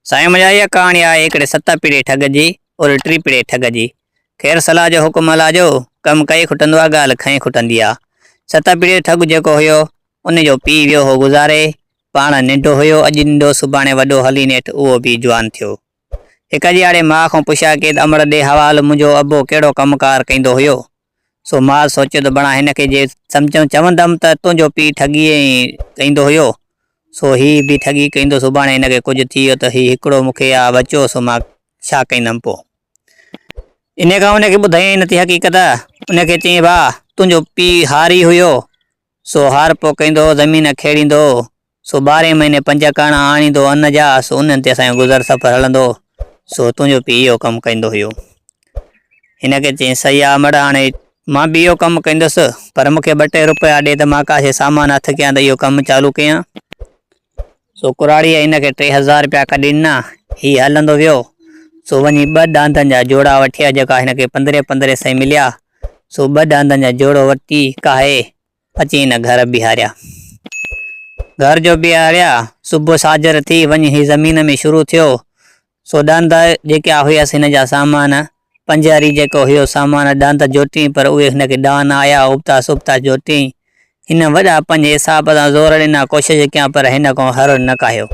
साईं मुंहिंजा इहा कहाणी आहे हिकिड़े 7 पीढ़े ठग जी और 3 पीढ़े ठग जी। ख़ैर सलाह जो हुकुम लाजो, कमु कई खुटंदो आहे, ॻाल्हि खई खुटंदी आहे। 7 पीढ़े ठग जेको हुयो उन जो पीउ वियो हो गुज़ारे। पाण नंढो हुयो, अॼु नंढो सुभाणे वॾो हली नेठि उहो बि जवान थियो। हिक ॾियारे माउ खां पुछिया कि अमड़ ॾे हवाल, मुंहिंजो अबो कहिड़ो कमुकार कंदो हुयो। सो माउ सोचियो त बणा हिन खे जे चवंदमि त तुंहिंजो पीउ ठगी कंदो हुयो, सो ही बि ठगी कंदो, सुभाणे हिनखे कुझु थी वियो त ही हिकिड़ो मूंखे या बचो, सो मां छा कंदमि पोइ। इन खां उनखे ॿुधाई नथी हक़ीक़त। उनखे चई भाउ तुंहिंजो पीउ हारी हुयो, सो हार पोइ कंदो, ज़मीन खेड़ींदो, सो 12 महीने 5 कणा आणींदो अन्न जा, सो उन्हनि ते असांजो गुज़र सफ़र हलंदो। सो तुंहिंजो पीउ इहो कमु कंदो हुयो। हिनखे चई सही आहे मड़, हाणे मां बि इहो कमु कंदुसि, पर मूंखे 2 टे रुपया ॾे त मां काशे सामान हथ कयां त इहो कमु चालू कयां। सो कुराड़ीअ हिनखे 3000 रुपया कढी ॾिना। ही हलंदो वियो। सो वञी 2 ॾांदनि जा जोड़ा वठिया जेका हिनखे 15 सही मिलिया। सो 2 ॾांदनि जा जोड़ो वठी काहे अची हिन घर बीहारिया। घर जो बीहारिया, सुबुह साजर थी वञी ही ज़मीन में शुरू थियो। सो ॾांद जेका हुयसि हिन जा सामान, पंजारी जेको हुयो सामान ॾांद जोटी, पर उहे हिनखे ॾान आया, उबता सुबता जोटी। हिन वॾा 5 हिसाब सां ज़ोर ॾिना, कोशिशि कयां, पर हिन खां हर न कायो।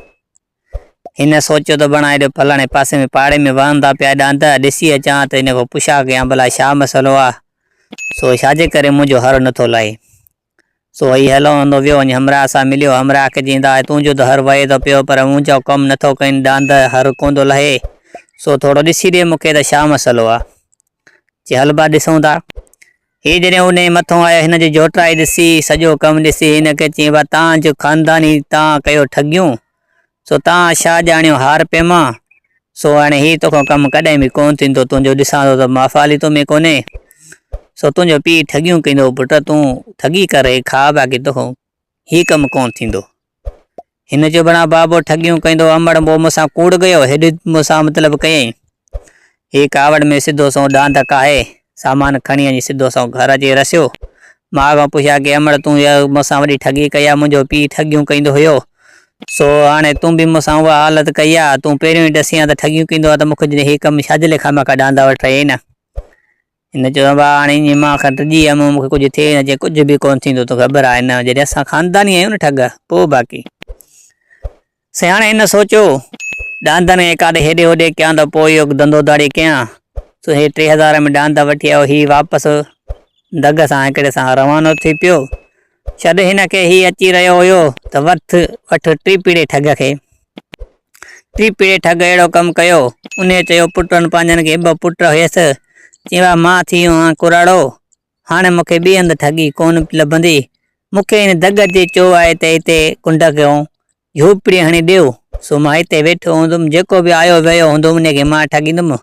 हिन सोचियो त बणा हेॾो फलाणे पासे में पाड़े में वहंदा पिया ॾांद, ॾिसी अचां त हिन खां पुछा कयां भला छा मसइलो आहे, सो छाजे करे मुंहिंजो हर नथो लहे। सो ही हलंदो वियो, वञी हमराह सां मिलियो। हमराह खे चईंदा तुंहिंजो त हर वहे थो पियो, पर मुंहिंजो कमु नथो कनि, ॾांद हर कोन थो लहे, सो थोरो ॾिसी ॾे मूंखे त छा मसइलो आहे। चई हल भा ॾिसूं था। ही जॾहिं उन मथां आयो, हिन जी जोटराई ॾिसी, सॼो कमु ॾिसी, हिनखे चई भा तव्हांजो ख़ानदानी तव्हां कयो ठगियूं, सो तव्हां छा ॼाणियो हार पे मां, सो हाणे ही तोखां कमु कॾहिं बि कोन थींदो, तुंहिंजो ॾिसां थो त माफ़ालितो में कोन्हे। सो तुंहिंजो पीउ ठगियूं कंदो, पुट तूं ठगी करे खा, बाक़ी तोखां ही कमु कोन थींदो। हिन जो बणा बाबो ठगियूं कंदो, अमड़ पोइ मूंसां कूड़ कयो, हेॾी मूंसां मतिलबु कयईं। ही कावड़ में सिधो सो ॾांद काहे सामान खणी वञी सिधो सो घर अची रसियो। माउ खां पुछिया कि अमड़ तूं मूंसां वॾी ठगी कई आहे, मुंहिंजो पीउ ठगियूं कंदो हुयो, सो हाणे तूं बि मूंसां उहा हालत कई आहे, तूं पहिरियों ई ॾसी आहे त ठगियूं कंदो आहे, त मूंखे ही कमु छाजे लाइ खां ॾांदा वठाई न। हिन चयो भाउ हाणे ईअं मां ॾिजी वियमि, मूंखे कुझु थिए न, कुझु बि कोन थींदो, तो ख़बर आहे न, जॾहिं असां ख़ानदानी आहियूं न ठग, पोइ बाक़ी। सियाणे हिन सोचियो ॾांदनि काॾे हेॾे होॾे कयां त पोइ इहो धंधो दाड़ी कयां। सो हे 3000 में ॾांद वठी आयो। ही वापसि दग सां हिकिड़े सां रवानो थी पियो। छॾ हिनखे, ही अची रहियो हुयो त वठ 3 पीढ़े ठग खे। 3 पीढ़े ठग अहिड़ो कमु कयो। उन चयो पुटनि पंहिंजनि खे, 2 पुट हुयसि, चई मां थी वियो हाणे कुराड़ो, हाणे मूंखे ॿिए हंधि ठगी कोन लभंदी, मूंखे हिन दग ते चयो आहे त हिते कुंड कयो झोपड़ी हणी ॾियो, सो मां हिते वेठो हूंदुमि, जेको बि आयो वियो हूंदो उनखे मां ठगींदुमि,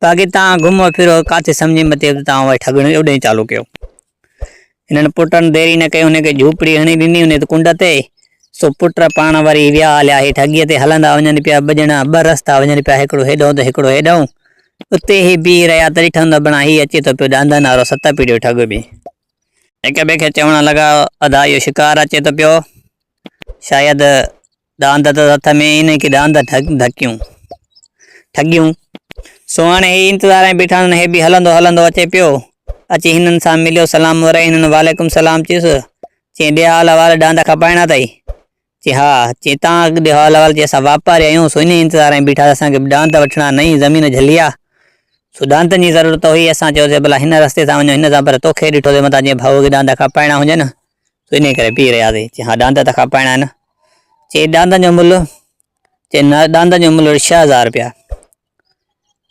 बाक़ी तव्हां घुमो फिरो काथे सम्झ में अचे तव्हां वरी ठगणु ओॾे चालू कयो। हिननि पुटनि देरी न कई, हुनखे झोपड़ी हणी ॾिनी उन कुंड ते। सो पुट पाण वरी विया हलिया, ही ठगीअ ते हलंदा वञनि पिया, 2 ॼणा 2 रस्ता वञनि पिया, हिकिड़ो हेॾो त हिकिड़ो हेॾो। उते ही बीह रहिया त ॾिठनि त बणा ही अचे थो पियो ॾांदनि वारो 7 पीढ़ियो ठग बि। हिक ॿिए खे चवण लॻा अदा इहो शिकार अचे थो पियो, शायदि ॾांद त हथ में इन की ॾांद ठगियूं। सो हाणे ही इंतज़ार में बीठा आहिनि, हे बि हलंदो हलंदो अचे पियो। अची हिननि सां मिलियो, सलाम वराई, हिननि वालेकुम सलाम चयुसि। चई ॾे हाल अहिवाल, ॾांद खपाइणा अथई? चई हा। चई तव्हां ॾे हाल अहिवाल? चई असां वापारी आहियूं, सो इन इंतज़ार में बीठा, असांखे ॾांद वठणा, नई ज़मीन झली आहे, सो ॾांदनि जी ज़रूरत हुई। असां चयोसीं भला हिन रस्ते सां वञो, हिन सां, पर तोखे ॾिठोसीं मथां जीअं भाऊ खे ॾांद खपाइणा हुजनि, सो इन करे बीह रहियासीं। चई हा ॾांद त खपाइणा आहिनि। चई ॾांदनि जो मुल्ह? चई न, ॾांदनि जो मुल्ह 6000 रुपया।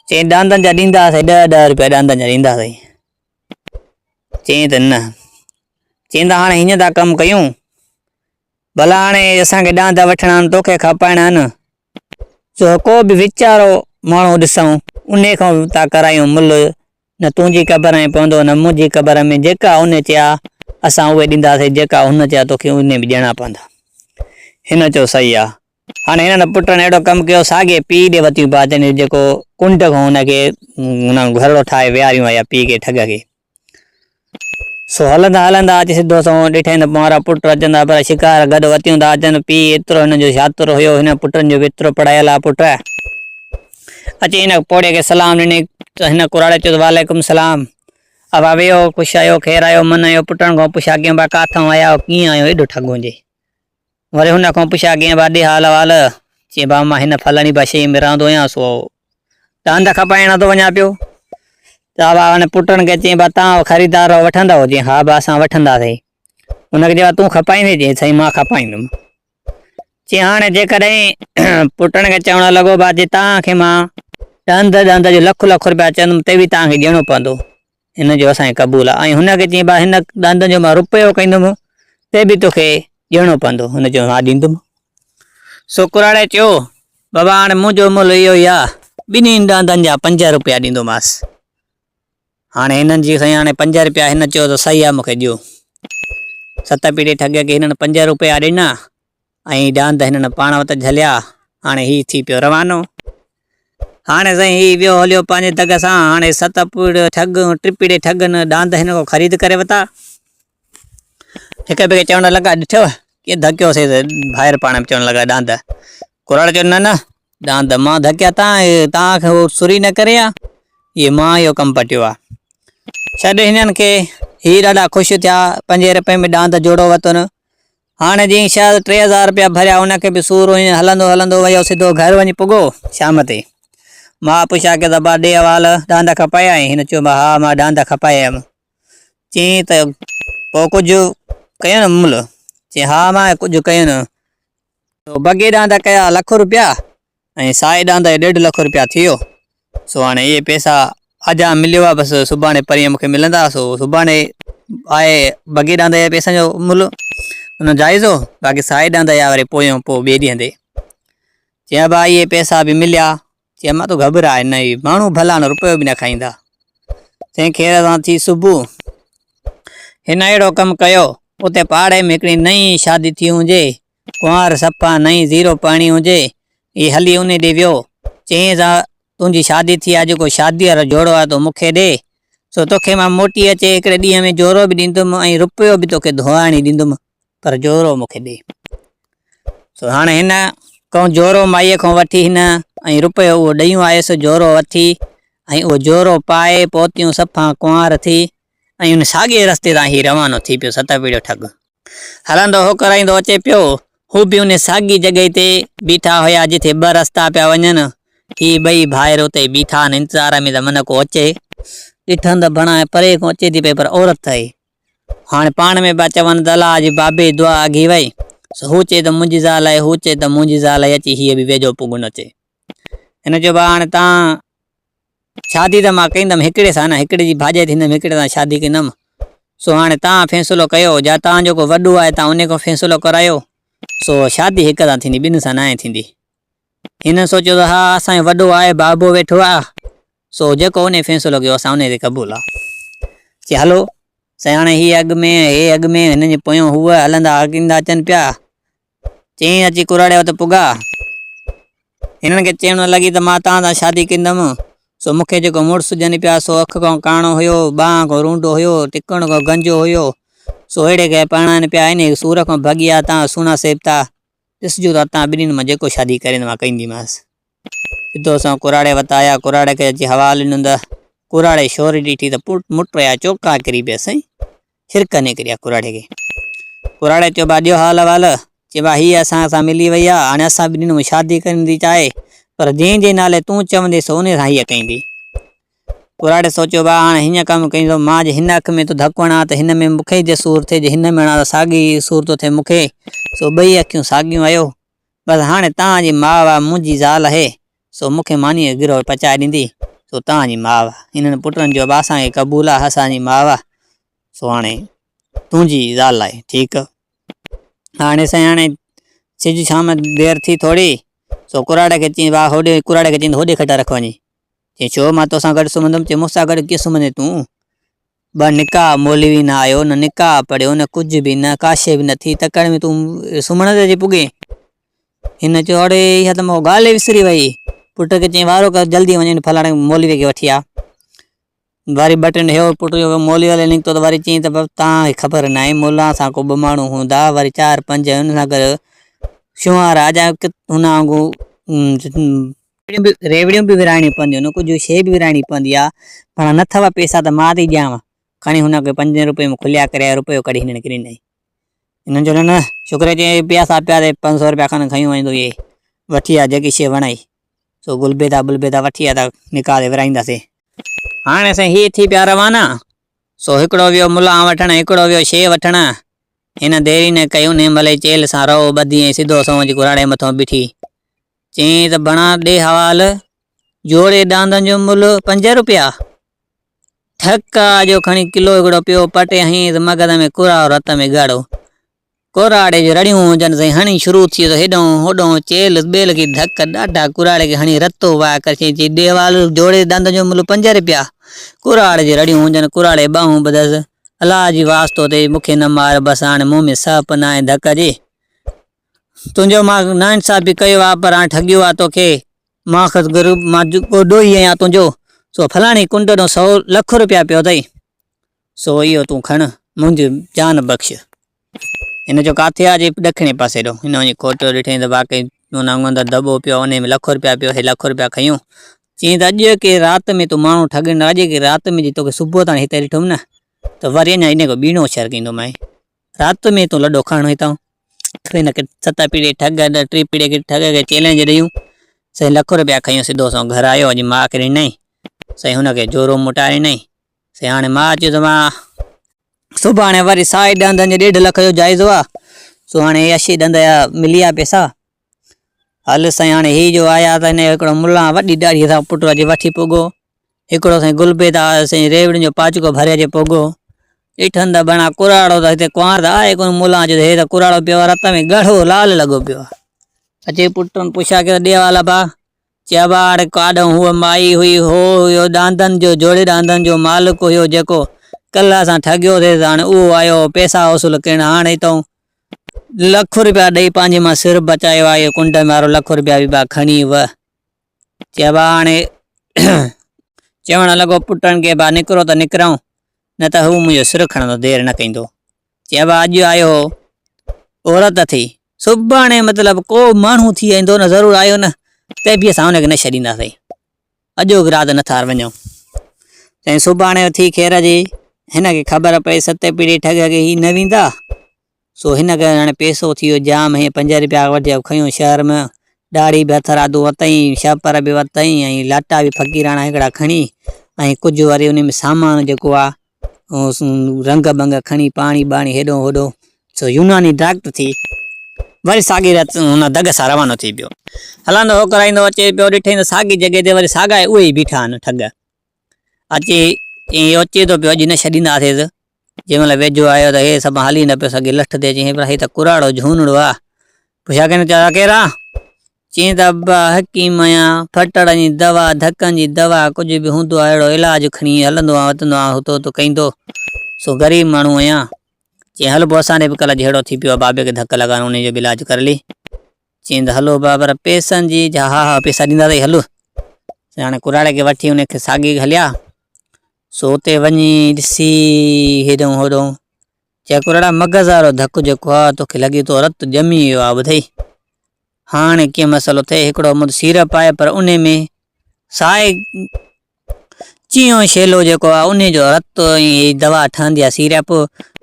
चई ॾांदनि जा ॾींदासीं 10-10 रुपया ॾांदनि जा ॾींदासीं। चई त न। चईंदा हाणे हीअं था कमु कयूं, भला हाणे असांखे ॾांद वठणा आहिनि, तोखे खपाइणा आहिनि, सो को बि वीचारो माण्हू ॾिसूं, उन खां था करायूं मुल्ह, न तुंहिंजी क़बर में पवंदो न मुंहिंजी क़बर में, जेका उन चया असां उहे ॾींदासीं, जेका हुन चया तोखे उन बि ॾियणा पवंदा। हिन चयो सही आहे। हाणे हिननि पुटनि अहिड़ो कमु कयो, साॻे पीउ ॾे वतियूं बाजनि, जेको कुंड खां हुनखे घरड़ो ठाहे विहारियूं हुया पीउ खे, ठग खे। सो हलंदा हलंदा अची सिधो सो ॾिठे त मारा पुट अचंदा, पर शिकार गॾु वतियूं था अचनि। पीउ एतिरो हिन जो शातिर हुयो, हिन पुटनि जो बि एतिरो पढ़ायल आहे पुट, अची हिन पोड़े खे सलाम ॾिनी त हिन कुराड़े चयो वालेकुम सलाम। अब वियो ख़ुशि आयो ख़ैरु आयो मन आयो पुटण खां पुछा अॻियां बा किथां आया कीअं आयो एॾो ठॻो जे। वरी हुन खां पुछा अॻियां बाॾे हाल वाल चई भाउ मां हिन फलाणी भाषा में रहंदो आहियां सो तव्हां खपाइण थो वञा पियो। त भाउ हाणे पुटण खे चई भाउ तव्हां ख़रीदार वठंदा चई हा भाउ असां वठंदासीं। हुनखे चयो तूं खपाईंदे चई साईं मां खपाईंदुमि। चई हाणे जेकॾहिं पुटण खे चवणु लॻो भाउ जे तव्हांखे मां ॾंद जो लख रुपया चवंदुमि ते बि तव्हांखे ॾियणो पवंदो हिन जो असांखे क़बूल आहे। ऐं हुनखे चई भाउ हिन ॾंद जो मां रुपयो कंदुमि ते बि तोखे ॾियणो पवंदो। हुन चयो हा ॾींदुमि। सो कुराड़े चयो बाबा हाणे मुंहिंजो मुल्ह इहो ई आहे ॿिन्हिनि ॾंदनि जा 5 रुपया ॾींदोमांसि। हाणे हिननि जी साईं हाणे 5 रुपया हिन चयो त सही आहे मूंखे ॾियो। 7 पीड़े ठॻ खे हिननि 5 रुपया ॾिना ऐं ॾंद हिननि पाण वटि झलिया। हाणे हीउ थी पियो रवानो। हाणे साईं हीउ वियो हलियो पंहिंजे दग सां। हाणे 7 पीड़े ठॻ 3 पीड़े ठॻनि ॾंद हिन खां ख़रीद करे वरिता। हिक ॿिए खे चवणु लॻा ॾिठो कीअं धकियोसीं ॿाहिरि पाण चवणु लॻा ॾंद। कुराड़ चयो न ॾंद मां धकिया तव्हांखे उहो सुरी न करे आहे इहे मां इहो कमु पटियो आहे। छॾ हिननि खे हीअ ॾाढा ख़ुशि थिया 5 रुपए में ॾंद जोड़ो वरितुनि। हाणे जीअं शायदि 3000 रुपया भरिया हुनखे बि सूर हलंदो हलंदो वियो सिधो घर वञी पुॻो शाम ते। मां पुछा कयो त भाउ ॾे हवाल ॾंद खपाया ऐं हिन चयो हा मां ॾंद खपाया आहिनि। चई त पोइ कुझु कयो न मुल चई हा मां कुझु कयो न। बगे ॾंद कया 1 लख रुपया ऐं साए ॾंद 1.5 लख रुपया थी वियो। सो हाणे इहे पैसा अॼा मिलियो आहे बसि सुभाणे परीहं मूंखे मिलंदा। सो सुभाणे आहे बगे ॾंद जे पैसनि जो मुल हुन जाइज़ो बाक़ी साए ॾंद या वरी पोइ ॿिए ॾींहं ते। चई भाई इहे पैसा बि मिलिया। चई मां तो घबराए न माण्हू भला न रुपयो बि न खाईंदा। तंहिं ख़ैर सां थी सुबुह हिन अहिड़ो कमु कयो उते पाड़े में हिकिड़ी नई शादी थी हुजे कुंवार सफ़ा नई ज़ीरो पाणी हुजे इहे हली उन ॾे वियो। चई तुंहिंजी शादी थी आहे जेको शादीअ वारो जोड़ो आहे तो मूंखे ॾे सो तोखे मां मोटी अचे हिकिड़े ॾींहं में जोरो बि ॾींदुमि ऐं रुपयो बि तोखे धोआणी ॾींदुमि पर जोरो मूंखे ॾे। सो हाणे हिन कहूं जोरो माईअ खां वठी हिन ऐं रुपयो उहो ॾेयूं आयुसि जोरो वठी ऐं उहो जोरो पाए पहुतियूं सफ़ा कुंवार थी ऐं उन साॻिए रस्ते तां ही रवानो थी पियो 7 पीड़ो ठॻ। हलंदो हो कराईंदो अचे पियो हू बि उन साॻी जॻह ते बीठा हुया जिथे 2 रस्ता पिया वञनि। ही 2 भाइर उते बीठा आहिनि इंतज़ार में त मन को अचे ॾिठनि त बणाए परे खां अचे थी पई पर औरत आहे। हाणे पाण में पिया चवनि त अला जी बाबे दुआ अघी वई। हू चए त मुंहिंजी ज़ाल आहे हू चए त मुंहिंजी ज़ाल आहे अची हीअ बि वेझो पुॻ न अचे। हिन चयो भाउ हाणे तव्हां शादी त मां कंदमि हिकिड़े सां न हिकिड़े जी भाॼाई थींदमि हिकिड़े सां शादी कंदमि। सो हाणे तव्हां फ़ैसिलो कयो या तव्हां जेको वॾो आहे तव्हां उन खां फ़ैसिलो करायो। सो शादी हिक सां थींदी 2 सां न थींदी। हिन सोचियो त हा असांजो वॾो आहे बाबो वेठो आहे सो जेको उन फ़ैसिलो कयो असां उन ते क़बूल आहे। चई हलो साईं हाणे हीअ अॻु में हे अॻु में हिन जे पोयां हूअ हलंदा हकींदा अचनि पिया। चई अची कुराड़े वटि पुॻा हिननि खे चवणु लॻी त मां तव्हां सां शादी कंदमि सो मूंखे जेको मुड़ुसु ॾियनि पिया सो अख खां काणो हुयो बांह खां रूंडो हुयो टिकण खां गंजो हुयो सो अहिड़े खे परणाइनि पिया इन सूर खां भॻिया तव्हां सुहिणा सेब था ॾिसजो त तव्हां 2 मां जेको शादी करे मां कंदीमांसि। सिधो असां कुराड़े वटि आया कुराड़े खे अची हवालु ॾिनो त कुराड़े शोरी ॾिठी त मुट या चौका किरी पिया साईं छिरक निकिरी आहे कुराड़े खे। कुराड़े चयो भाउ ॾियो हाल वाल चए भाउ हीअ असां मिली वई आहे हाणे असां 2 में शादी करण थी चाहे पर जंहिंजे नाले तूं चवंदे सो उन सां हीअ कंदी। कुराड़े सोचियो भाउ हाणे हीअं कमु कईंदो मां जे हिन अख में तो धकु हणां त हिन में मूंखे जे सूर थिए जे हिन में हणां त साॻी सूर थो थिए मूंखे सो 2 अखियूं साॻियूं आयो बसि हाणे तव्हांजी माउ आहे मुंहिंजी ज़ाल आहे सो मूंखे मानीअ गिरह पचाए ॾींदी सो तव्हांजी माउ आहे। हिननि पुटनि जो असांखे क़बूल आहे असांजी माउ आहे सो हाणे तुंहिंजी ज़ाल आहे ठीकु। हाणे साईं हाणे सिज शाम देरि थी थोरी सो कुराड़े खे चई भाउ होॾे कुराड़े खे चई होॾे खटा रख वञी। चई छो मां तोसां गॾु सुम्हंदुमि चई मूंसां गॾु कीअं सुम्हंदे तूं 2 निकाह मौलवी न आयो न निकाह पढ़ियो न कुझु बि न काशे बि न थी तकड़ि में तूं सुम्हण ते पुॻे। हिन चयो अड़े इहा त मां ॻाल्हि विसरी वई। पुट खे चई वारो कर जल्दी वञी फलाणे मौलवीअ खे वठी आ। वरी 2 टे ॾींहं पुट जो मौलवी वारे निकितो त वरी चई त तव्हांखे ख़बर न आहे मुला सां को 2 माण्हू हूंदा वरी 4 5 हुन सां गॾु शुआ राजा हुन वांगुरु रेवड़ियूं भी विराइणी पवंदियूं आहिनि, कुझु शइ बि विराइणी पवंदी आहे। पर न अथव पैसा त मां थी ॾियांव, खणी हुनखे 5 रुपए में खुलिया करे रुपयो कढी हिननि खे ॾिनई। हिननि जो न छोकिरे चई पिया 500 रुपया खनि खयूं वेंदो, इहे वठी आहे जेकी शइ वणाई सो गुलबेदा बुलबेदा वठी आहे त निकाले विराईंदासीं। हाणे साईं हीअ थी पिया रवाना। सो हिकिड़ो वियो मुला वठणु, हिकिड़ो वियो शइ वठणु। हिन देरी न कई, उन महिल चेल सां रहो ॿधी ऐं सिधो संवजी कुराड़े मथां बीठी चई त बणा ॾे हवाल, जोड़े ॾांदनि जो मुल 5 रुपया। ठका जो खणी किलो हिकिड़ो पियो पटे हईं त मगज़ में कुराड़ो रत में ॻाढ़ो। कुराड़े जी रड़ियूं हुजनि साईं हणी शुरू थी वियो हेॾो होॾो चेल ॿेल की धक ॾाढा कुराड़े खे हणी रतो वाह करे चई ॾे हवाल, जोड़े ॾांदनि जो मुल 5 रुपया। कुराड़े जी रड़ियूं हुजनि, कुराड़े ॿाहूं ॿधसि, अलाह जी वास्तो ते मूंखे न मार, बसि हाणे मुंहं में सप न आहे धक जे। तुंहिंजो मां नाइंसाफ़ी कयो आहे, पर हाणे ठॻियो आहे तोखे, मां ॾोही आहियां तुंहिंजो। सो फलाणी कुंड जो 100 लख रुपया पियो अथई, सो इहो तूं खण, मुंहिंजी जान बख़्श। हिन जो काथे आहे ॾखिणे पासे ॾो। हिन वञी खोटो ॾिठईं त वाकई हुन अंदरि दॿो पियो, उन में 1 लख रुपया पियो। 1 लख रुपया खयूं, चईं त अॼु के राति में तूं माण्हू ठॻंदो, अॼु की राति में जी तोखे सुबुह ताईं हिते ॾिठुमि न त वरी अञा इन खां ॿीणो शर कंदो माए। राति में तूं लॾो खणो हितां। हिनखे 7 पीढ़ी ठग 3 पीढ़ी खे ठग खे चैलेंज ॾियूं। साईं 1 लख रुपया खयूं, सिधो सो घर आयो। अॼु माउ खे ॾिनई साईं, हुनखे जोरो मोटाए ॾिनई साईं। हाणे मां अची त मां सुभाणे वरी साई ॾंदनि जो 1.5 लख जो जाइज़ो आहे। सो हाणे 80 ॾंद मिली आहे पैसा। हल साईं हाणे ही जो आया त हिन हिकिड़ो मुला वॾी ॾाढ़ी सां पुट अची वठी पुॻो। हिकिड़ो साईं गुलबेदा साईं रेवड़ियुनि जो पाचको भरे अचे पुॻो। ॾिठनि त बणा कुराड़ो त हिते कुंवार त आहे कोन मुला जो, हे त कुराड़ो पियो रत में ॻाढ़ो लाल लॻो पियो आहे। अचे पुटनि पुछा कयो ॾे वाला भा, चइबा हाणे काॾों हुअ माई हुई, हो हुयो ॾांदनि जो, जोड़े ॾांदनि जो मालिक हुयो जेको कल्ह असां ठॻियो थिए, हाणे उहो आयो पैसा वसूल करणु। हाणे हितां 1 लख रुपया ॾेई पंहिंजे मां सिर बचायो आहे। इहो कुंड में वारो 1 लख रुपया बि खणी व। चइबा हाणे चवणु लॻो पुटनि खे भा निकिरो त निकिरूं, न त हू मुंहिंजो सिर खणंदो, देरि न कंदो। चइबा अॼु आयो औरत थी, सुभाणे मतिलबु को माण्हू थी वेंदो न, ज़रूरु आयो न, त बि असां हुनखे न छॾींदासीं। अॼो राति नथा वञूं साईं। सुभाणे थी ख़ैर जी, हिनखे ख़बर पई 7 पीढ़ी ठग खे ही न वेंदा। सो हिनखे हाणे पैसो थी वियो जाम। हे 5 रुपया वठी खयूं शहर में, ॾाढ़ी बि हथ राधो वरितई, छपर बि वरितई ऐं लाटा बि फ़क़ीराणा हिकिड़ा खणी, ऐं कुझु वरी उन में सामान जेको आहे रंग बंग खणी, पाणी बाणी हेॾो होॾो। सो यूनानी डॉक्टर थी वरी साॻी राति हुन दग सां रवानो थी पियो। हलंदो हो कराईंदो अचे पियो, ॾिठई त साॻी जॻह ते वरी साॻा उहे ई बीठा आहिनि ठग। अचे इहो अचे थो पियो, अॼु न छॾींदासीं। जंहिं महिल वेझो आयो त हे सभु हली न पियो सघे, लठ ते चई हे त कुराड़ो झूनड़ो आहे। पुछा कनि चया केरु आहे? चई त हकीम आहियां, फटड़नि जी दवा, धकनि जी दवा, कुझु बि हूंदो आहे अहिड़ो इलाजु खणी हलंदो आहे, वधंदो आहे, हुतो तो कंदो। सो ग़रीब माण्हू आहियां। चई हल पोइ असांजे बि कल्ह जहिड़ो थी पियो आहे, बाबे खे धक लॻाइण, उनजो बि इलाजु कर ली। चई त हलो बाबर पैसनि जी, हा हा पैसा ॾींदासीं हलो। हाणे कुराड़े खे वठी उनखे साॻी हलिया। सो उते वञी ॾिसी हेॾो होॾो, चए कुराड़ा मग़ज़ वारो धकु जेको आहे तोखे लॻे थो रत ॼमी वियो आहे ॿुधई। हाणे कीअं मसइलो थिए, हिकिड़ो मुंहिंजो सीरप आहे पर उन में साए चीयो छेलो जेको आहे उन जो रत ऐं दवा ठहंदी आहे सीरप,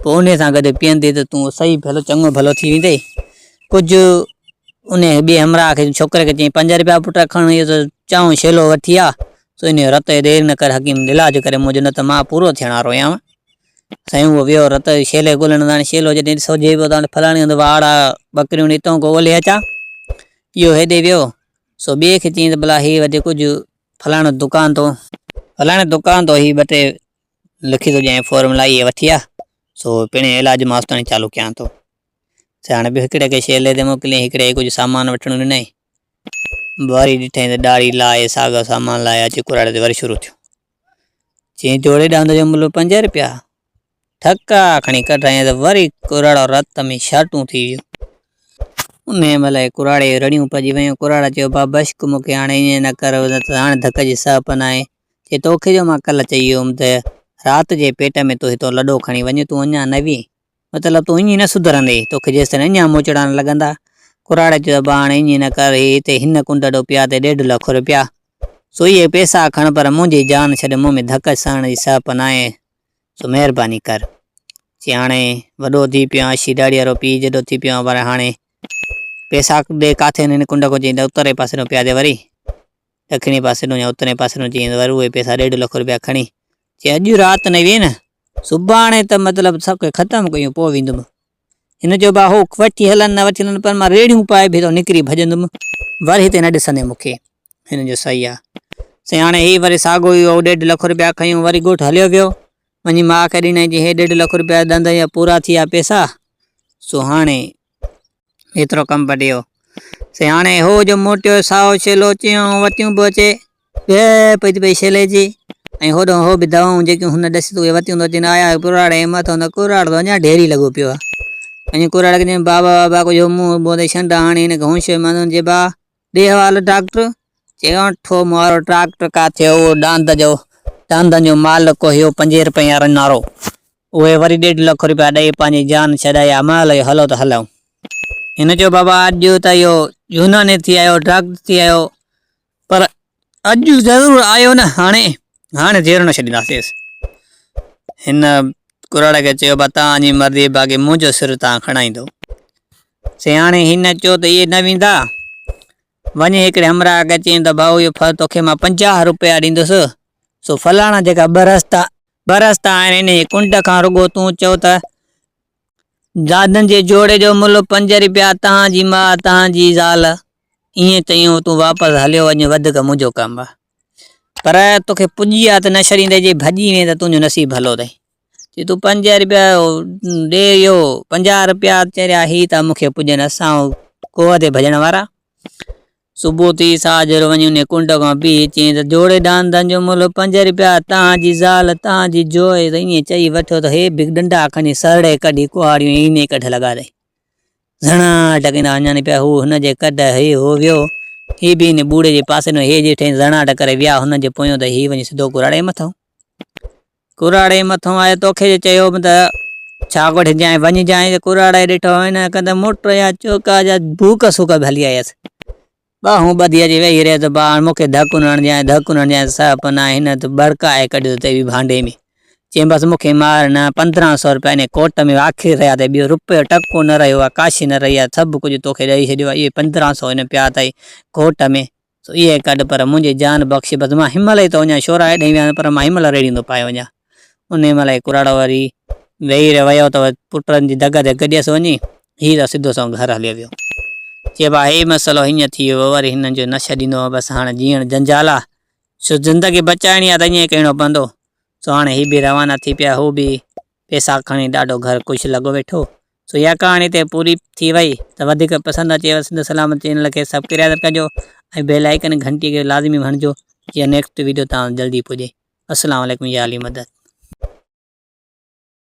पोइ उन सां गॾु पीअंदे त तूं सही भलो चङो भलो थी वेंदे। कुझु उन ॿिए हमराह खे छोकिरे खे चई 5 रुपया पुट खण, इहो त चाऊं छेलो वठी आहे। सो इन जो रत देरि न करे हकीम इलाजु करे मुंहिंजो, न त मां पूरो थियण वारो आहियां। साईं उहो वियो रत छेले ॻोल्हण, छेलो जॾहिं सोझे पियो त फलाणी हंधि वाड़ा बकरियूं हितां को ॻोल्हे अचां। इहो हेॾे वियो। सो ॿिए खे चई त भला ही वटि कुझु फलाणे दुकान तो ही 2 टे लिखी थो ॾियां फॉर्मूला, इहे वठी आहे। सो पिणे इलाजु मास्ताणी चालू कयां थो। हाणे ॿियो हिकिड़े खे छेले ते मोकिलियईं, हिकिड़े कुझु सामान वठणु ॾिनई। वरी ॾिठई त ॾाढ़ी लाहे साॻियो सामान लाहे अची कुराड़े ते वरी शुरू थियो। चई जोड़े ॾांद जो मुल्ह 5 रुपया। ठका खणी कढाई त वरी कुराड़ो रत में छाटूं थी वियो। उन महिल कुराड़े रड़ियूं पइजी वियूं। कुराड़ा चयो बाबा बश्क मूंखे हाणे ईअं न कर, हाणे धक जी सप न आहे। चई तोखे जो मां कल्ह चई वियो हुअमि त राति जे पेट में तूं हितो लॾो खणी वञ, तूं अञा न वी, मतिलबु तूं ईअं न सुधरंदे, तोखे जेसि ताईं अञा मोचड़ा न लॻंदा। कुराड़े चयो त हाणे ईअं न कर, हिते हिन कुंड ॾो पिया ते 1.5 लख रुपया, सो इहे पैसा खण, पर मुंहिंजी जान छॾ, मूं में धक सहण जी सप न आहे, सो महिरबानी कर। चई हाणे वॾो थी पियो आहीं, 80 ॾाड़ी वारो पीउ जॾो थी पियो, पर हाणे पैसा ॾे काथे हिन कुंड को, चई त उतरे पासे पिया दे, वरी ॾखिणी पासे या उतरे पासे चई वरी उहे पैसा 1.5 लख रुपया खणी, चई अॼु राति न वेह न, सुभाणे त मतिलबु सभु ख़तमु कयूं पोइ वेंदुमि। हिन जो भाउ वठी हलनि न वठी हलनि, पर मां रेड़ियूं पाए बि निकिरी भॼंदुमि, वरी हिते न ॾिसंदे मूंखे। हिन जो सही आहे। से हाणे ही वरी साॻो इहो 1.5 लख रुपया खयूं, वरी ॻोठु हलियो वियो, वञी माउ खे ॾिनई, जी हे 1.5 लख रुपया ॾंद जा पूरा थी विया पैसा, सो हाणे एतिरो कमु पटियो। से हाणे हो जो मोटियो साओ छेलो चयूं वतियूं बि अचे पई पई छेले जी, ऐं होॾो हो बि दवाऊं जेकियूं हुन ॾसी उहे वतियूं थो अचनि, आया कुराड़े मथां त कुराड़ त अञा ढेरी लॻो पियो आहे। ऐं कुराड़ खे बाबा बाबा कुझु मुंहुं बोधे छंड हाणे हिनखे होश मां जे बा ॾे हवाल डॉक्टर, चयो ठो मारो ट्रैक्टर काथे उहो डांदनि जो मालिक हुयो 5 रुपए वारो नारो, उहे वरी 1.5 लख रुपया ॾेई पंहिंजी जान छॾाया, माल हलो त हलऊं। हिन जो बाबा अॼु त इहो यूनानी थी आयो, डॉक्टर थी आयो, पर अॼु ज़रूरु आयो न, हाणे जेर न छॾींदासीं। हिन कुराड़ खे चयो बा तव्हांजी मर्ज़ी, बाक़ी मुंहिंजो सिर तव्हां खणाईंदो। से हाणे हिन चयो त इहे न वेंदा, वञे हिकिड़े हमराह खे चई त भाऊ इहो तोखे मां 50 रुपया ॾींदुसि, सो फलाणा जेका ॿ रस्ता आहिनि इन कुंड खां रुगो तूं चओ त दादनि जे जोड़े जो मुल्ह 5 रुपया, तव्हांजी मां तव्हांजी ज़ाल, ईअं चयूं तूं वापसि हलियो वञ, वधीक मुंहिंजो कमु आहे, पर तोखे पुॼी आहे त न छॾींदे, जे भॼी वें त तुंहिंजो नसीब भलो अथई। चई तूं 5 रुपया ॾे, इहो 50 रुपया चरिया ही त मूंखे पुॼनि, असां कोह ते भॼण वारा। सुबुह थी साजर वञी उन कुंड खां पी, चई त जोड़े दांदनि जो मुल्ह 5 रुपया, तव्हांजी ज़ाल तव्हांजी जोए, त ईअं चई वठो त हे बि डंडा खणी सरड़े कढी कुहाड़ियूं ईने कढ लॻा अथई, घणा टकींदा वञनि पिया, हू हुनजे कढ हे हो वियो, ही बि हिन बूढ़े जे पासे में हे जेठे ज़णाट करे विया, हुनजे पोयों त ही वञी सिधो कुराड़े मथां आयो, तोखे चयो त छा कोठे जाए वञी जाए, कुराड़े ॾिठो हिन कंद मोटर या चौका जा भूक सूक बि हली आयसि, बाहूं ॿधी अची वेही रहियो त बा मूंखे धकु न हणजांइ सप न, हिन त बड़काए कढियो ते बि भांडे में, चई बसि मूंखे मार न, 1500 रुपया इन कोट में आख़िर रहिया अथई, ॿियो रुपयो टको न रहियो आहे, काशी न रही आहे, सभु कुझु तोखे ॾेई छॾियो आहे, इहे 1500 हिन पिया अथई कोट में, सो इहे कढ, पर मुंहिंजी जान बख़्शी, बसि मां हिनमहिल ई थो वञा, शोरा ॾेई विया, पर मां हिनमहिल रेड़ी थो पाए वञा। उन महिल कुराड़ो वरी वेही वियो त पुटनि जी दग ते गॾियसि वञी, हीअ त सिधो सो घर हलियो वियो। चए भाई हे मसइलो हीअं थी वियो, वरी हिननि जो न छॾींदो, बसि हाणे जीअण जंजाल आहे, छो ज़िंदगी बचाइणी आहे त ईअं करिणो पवंदो। सो हाणे ही बि रवाना थी पिया, हू बि पैसा खणी ॾाढो घर ख़ुशि लॻो वेठो। सो इहा कहाणी ते पूरी थी वई, त वधीक पसंदि अचेव सिंध सलामत चैनल खे सब्सक्राइब कजो, ऐं बेल आइकन घंटी खे लाज़मी हणिजो, जीअं नेक्स्ट वीडियो तव्हां जल्दी पुॼे। अस्सलाम वालेकुम, या अली मदद।